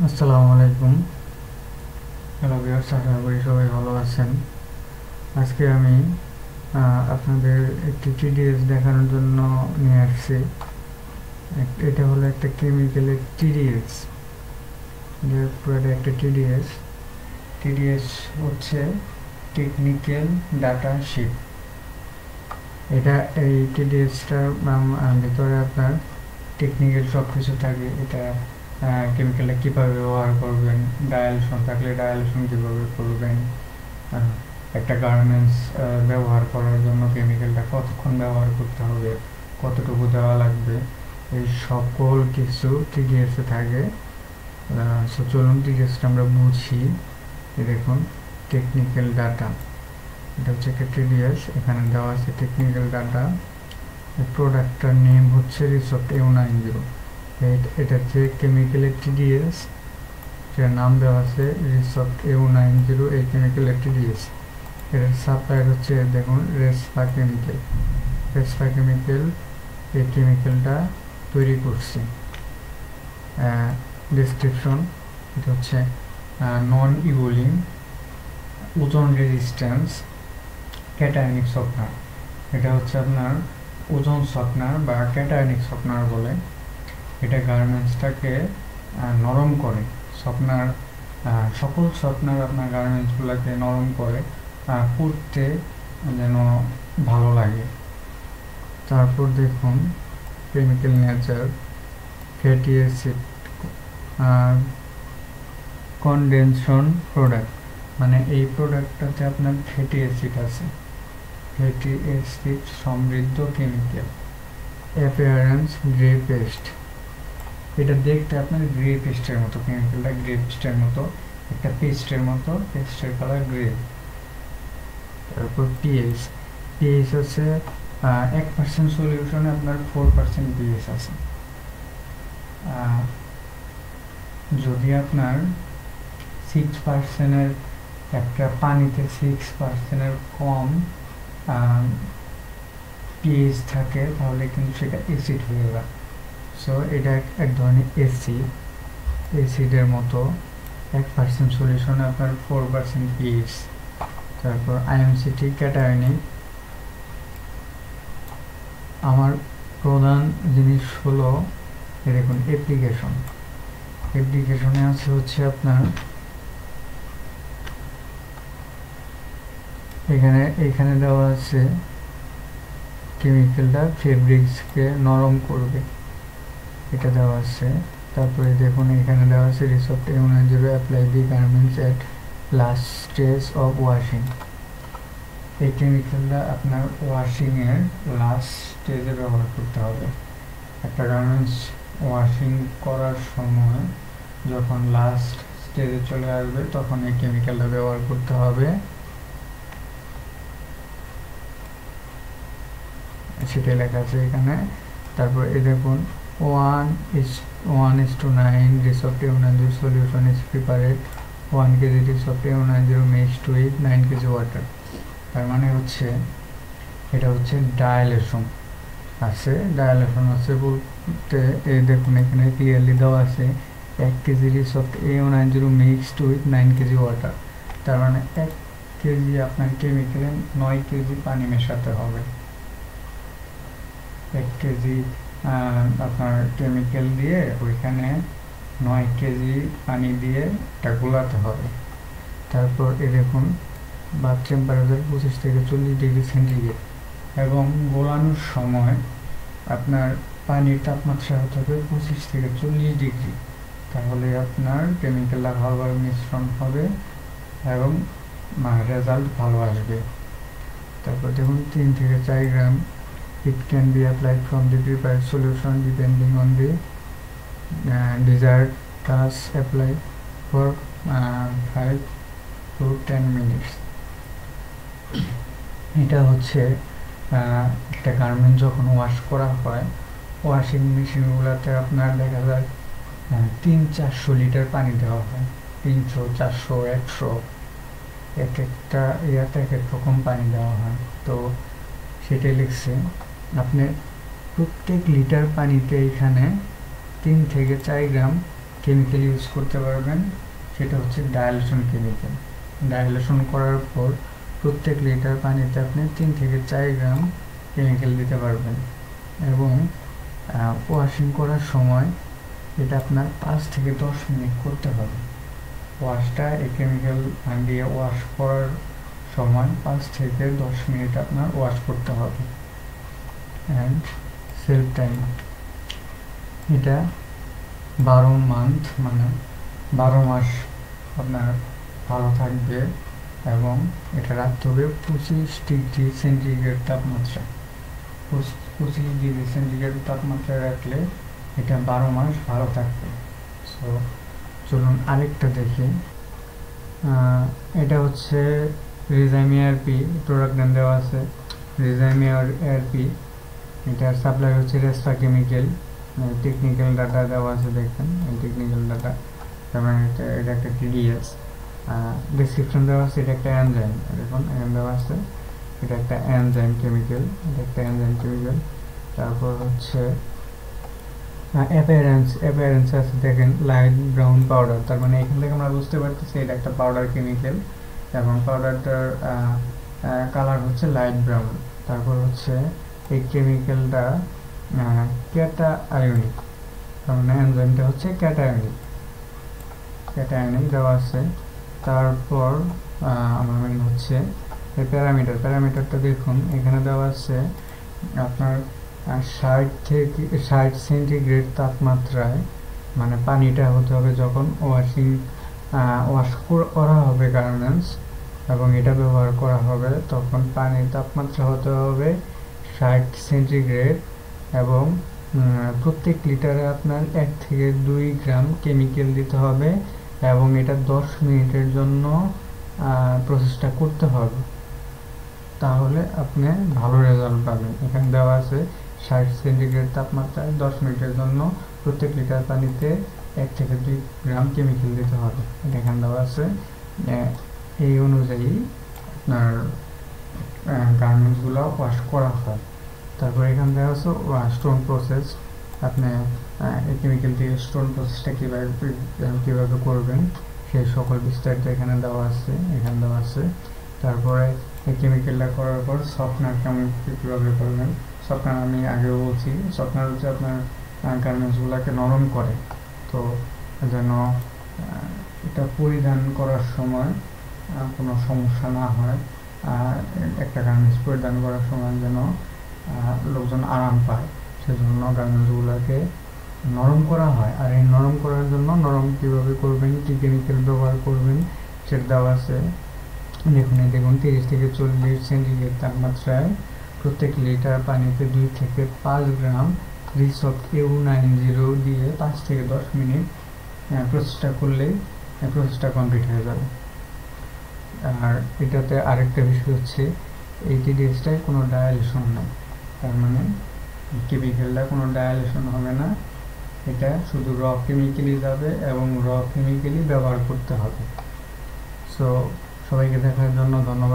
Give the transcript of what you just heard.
আসসালামু আলাইকুম। Hello viewers, আশা করি সবাই ভালো আছেন। আজকে আমি আপনাদের একটি টিডিএস দেখানোর জন্য নিয়ে আসছি। এটা হলো একটা কেমিক্যালের টিডিএস। এটা একটা টিডিএস। টিডিএস হচ্ছে টেকনিক্যাল ডাটা শিট। এই টিডিএসটার ভিতরে আপনার টেকনিক্যাল সব কিছু থাকে। এটা কেমিক্যালটা কীভাবে ব্যবহার করবেন, ডায়ালেশন থাকলে ডায়ালেশন কীভাবে করবেন, একটা গার্মেন্টস ব্যবহার করার জন্য কেমিক্যালটা কতক্ষণ ব্যবহার করতে হবে, কতটুকু দেওয়া লাগবে, এই সকল কিছু টিডিএসে থাকে। সো চলুন টিডিএসটা আমরা বুঝি। দেখুন, টেকনিক্যাল ডাটা, এটা হচ্ছে একটা টিডিএস। এখানে দেওয়া আছে টেকনিক্যাল ডাটা। প্রোডাক্টটার নেম হচ্ছে রিসপ্ট EU90। এটা হচ্ছে কেমিক্যালের টিডিএস, যার নাম দেওয়া আছে রিসপ্ট EU90। এই কেমিক্যালের টিডিএস, এর সাপ্লায়ার হচ্ছে দেখুন রেসপা কেমিক্যাল। রেসপা কেমিক্যাল এই কেমিক্যালটা তৈরি করছে। ডেসক্রিপশন, এটা হচ্ছে নন ইভোলিং, ওজন রেজিস্ট্যান্স, ক্যাটায়নিক সফটনার। এটা হচ্ছে আপনার ওজন সফটনার বা ক্যাটায়নিক সফটনার বলে। এটা গার্মেন্টসটাকে নরম করে। সফটনার, সকল সফটনার আপনার গার্মেন্টসগুলোকে নরম করে, পরতে যেন ভালো লাগে। তারপর দেখুন chemical nature, fatty acid condensation product, মানে এই প্রোডাক্টটাতে আপনার ফ্যাটি অ্যাসিড আছে, ফ্যাটি অ্যাসিড সমৃদ্ধ কেমিক্যাল। অ্যাপিয়ারেন্স গ্রে পেস্ট, এটা দেখতে আপনার গ্রে পেস্টের মতো, কেমিক্যালটা গ্রে পেস্টের মতো, একটা পেস্টের মতো, পেস্টের কালার গ্রে। তারপর পিএইচ, পিএইচ হচ্ছে 1% সলিউশনে আপনার 4% পিএইচ আছে। যদি আপনার 6%-এর একটা পানিতে 6%-এর কম পিএইচ থাকে, তাহলে কিন্তু সেটা অ্যাসিড হয়ে যায়। সো এটা এক ধরনের অ্যাসিডের মতো। 1% সলিউশনে আপনার 4% পিএইচ। তারপর আইএমসিটি ক্যাটায়নিক। আমার প্রধান জিনিস হলো দেখুন অ্যাপ্লিকেশন। অ্যাপ্লিকেশনে আছে হচ্ছে আপনার এখানে দেওয়া আছে কেমিক্যালটা ফেব্রিক্সকে নরম করবে, এটা দেওয়া আছে। তারপরে দেখুন এখানে দেওয়া আছে রিসপ্ট EU90 apply the garments at last stage of washing. এই কেমিক্যালটা আপনার ওয়াশিংয়ের লাস্ট স্টেজে ব্যবহার করতে হবে। একটা গার্মেন্টস ওয়াশিং করার সময় যখন লাস্ট স্টেজে চলে আসবে, তখন এই কেমিক্যালটা ব্যবহার করতে হবে, সেটাই লেখা আছে এখানে। তারপর এই দেখুন 1:9 রিসপ্ট EU90 solution is prepared 1 kg রিসপ্ট EU90 mixed with 9 kg water. তার মানে হচ্ছে এটা হচ্ছে ডায়ালেশন আছে। ডায়ালেশন আছে বলতে এই দেখুন এখানে ক্লিয়ারলি দেওয়া আছে 1 kg রিসপ্ট EU90 mixed with 9 kg water. তার মানে 1 কেজি আপনার কেমিক্যালে 9 কেজি পানি মেশাতে হবে। 1 কেজি আপনার কেমিক্যাল দিয়ে ওইখানে 9 কেজি পানি দিয়ে এটা গোলাতে হবে। তারপর এই দেখুন বাথ টেম্পারেচার 25 থেকে 40 ডিগ্রি সেন্টিগ্রেড, এবং গোলানোর সময় আপনার পানির তাপমাত্রা হতে হবে 25 থেকে 40 ডিগ্রি। তাহলে আপনার কেমিক্যালটা ভালোভাবে মিশ্রণ হবে এবং রেজাল্ট ভালো আসবে। তারপর দেখুন 3 থেকে 4 গ্রাম। It can be applied from the prepared solution depending on the desired task. Apply for 5 to 10 minutes. এটা হচ্ছে একটা গার্মেন্ট যখন ওয়াশ করা হয়, ওয়াশিং মেশিনগুলোতে আপনার দেখা যায় 300-400 লিটার পানি দেওয়া হয়। 300, 400, 100, এক একটা ইয়াতে এক এক রকম পানি দেওয়া হয়। তো সেটাই লিখছে আপনি প্রত্যেক লিটার পানিতে এখানে 3 থেকে 4 গ্রাম কেমিক্যাল ইউজ করতে পারবেন, সেটা হচ্ছে ডায়ালেশন কেমিক্যাল। ডায়ালেশন করার পর প্রত্যেক লিটার পানিতে আপনি 3 থেকে 4 গ্রাম কেমিক্যাল দিতে পারবেন, এবং ওয়াশিং করার সময় এটা আপনার 5 থেকে 10 মিনিট করতে হবে। ওয়াশটা এই কেমিক্যাল দিয়ে ওয়াশ করার সময় 5 থেকে 10 মিনিট আপনার ওয়াশ করতে হবে। অ্যান্ড সেলফ টাইম, এটা 12 মান্থ মানে 12 মাস আপনার ভালো থাকবে, এবং এটা রাখতে হবে 25 ডিগ্রি সেন্টিগ্রেড তাপমাত্রা। 25 ডিগ্রি সেন্টিগ্রেড তাপমাত্রায় রাখলে এটা 12 মাস ভালো থাকবে। সো চলুন আরেকটা দেখি। এটা হচ্ছে রিজাইম এআরপি, প্রোডাক্ট নেম দেওয়া আছে রিজাইম এআরপি। এটার সাপ্লাই হচ্ছে রেসপা কেমিক্যাল। টেকনিক্যাল ডাটা দেওয়া আছে, দেখেন এই টেকনিক্যাল ডাটা, যেমন এটা একটা টিডিএস। ডেসক্রিপশন দেওয়া আছে এটা একটা এনজাইম, দেখুন এখানে দেওয়া আছে এটা একটা এনজাইম কেমিক্যাল, এটা একটা এনজাইম কেমিক্যাল। তারপর হচ্ছে অ্যাপিয়ারেন্স আছে, দেখেন লাইট ব্রাউন পাউডার, তার মানে এখান থেকে আমরা বুঝতে পারতেছি এটা একটা পাউডার কেমিক্যাল, এবং পাউডারটার কালার হচ্ছে লাইট ব্রাউন। তারপর হচ্ছে এই কেমিক্যালটা ক্যাটাআয়নিক, তার মানে এনজাইমটা হচ্ছে ক্যাটাআয়নিক দেওয়া আছে। তারপর আমার মেন হচ্ছে এই প্যারামিটারটা দেখুন, এখানে দেওয়া আছে আপনার 60 সেন্টিগ্রেড তাপমাত্রায়, মানে পানিটা হতে হবে যখন ওয়াশ করা হবে গার্মেন্টস এবং এটা ব্যবহার করা হবে, তখন পানির তাপমাত্রা হতে হবে 60 সেন্টিগ্রেড, এবং প্রত্যেক লিটারে আপনার 1 থেকে 2 গ্রাম কেমিক্যাল দিতে হবে, এবং এটা 10 মিনিটের জন্য প্রসেসটা করতে হবে, তাহলে আপনি ভালো রেজাল্ট পাবেন। এখানে দেওয়া আছে 60 সেন্টিগ্রেড তাপমাত্রায় 10 মিনিটের জন্য প্রত্যেক লিটার পানিতে 1 থেকে 2 গ্রাম কেমিক্যাল দিতে হবে, এটা এখানে দেওয়া আছে। এই অনুযায়ী আপনার গার্মেন্টসগুলো ওয়াশ করা হয়। তারপর এখানে দেওয়া আছে স্টোন প্রসেস, আপনি এই কেমিক্যাল দিয়ে স্টোন প্রসেসটা কীভাবে করবেন সেই সকল বিস্তারিত এখানে দেওয়া আছে। তারপরে এই কেমিক্যালটা করার পর সফটনার কীভাবে করবেন। সফটনার আমি আগেও বলছি, সফটনার হচ্ছে আপনার গার্মেন্টসগুলোকে নরম করে, তো যেন এটা পরিধান করার সময় কোনো সমস্যা না হয়, একটা গার্মেন্টস পরিধান করার সময় যেন লোকজন আরাম পায়, সেজন্য গার্মেন্টসগুলোকে নরম করা হয়। আর এই নরম করার জন্য কীভাবে করবেন, কী কেমিক্যাল ব্যবহার করবেন সেটা দেওয়া আছে। দেখুন 30 থেকে 40 সেন্টিগ্রেড তাপমাত্রায় প্রত্যেক লিটার পানিতে 2 থেকে 5 গ্রাম রিসফট EU90 দিয়ে 5 থেকে 10 মিনিট প্রসেসটা করলেই প্রসেসটা কমপ্লিট হয়ে যাবে। আর এটাতে আরেকটা বিষয় হচ্ছে এই টিডিএসটায় কোনো ডায়ালেশন নেই, তার মানে কেমিক্যালটা কোনো ডায়ালেশন হবে না, এটা শুধু র কেমিক্যালই যাবে এবং র কেমিক্যালই ব্যবহার করতে হবে। সো সবাইকে দেখার জন্য ধন্যবাদ।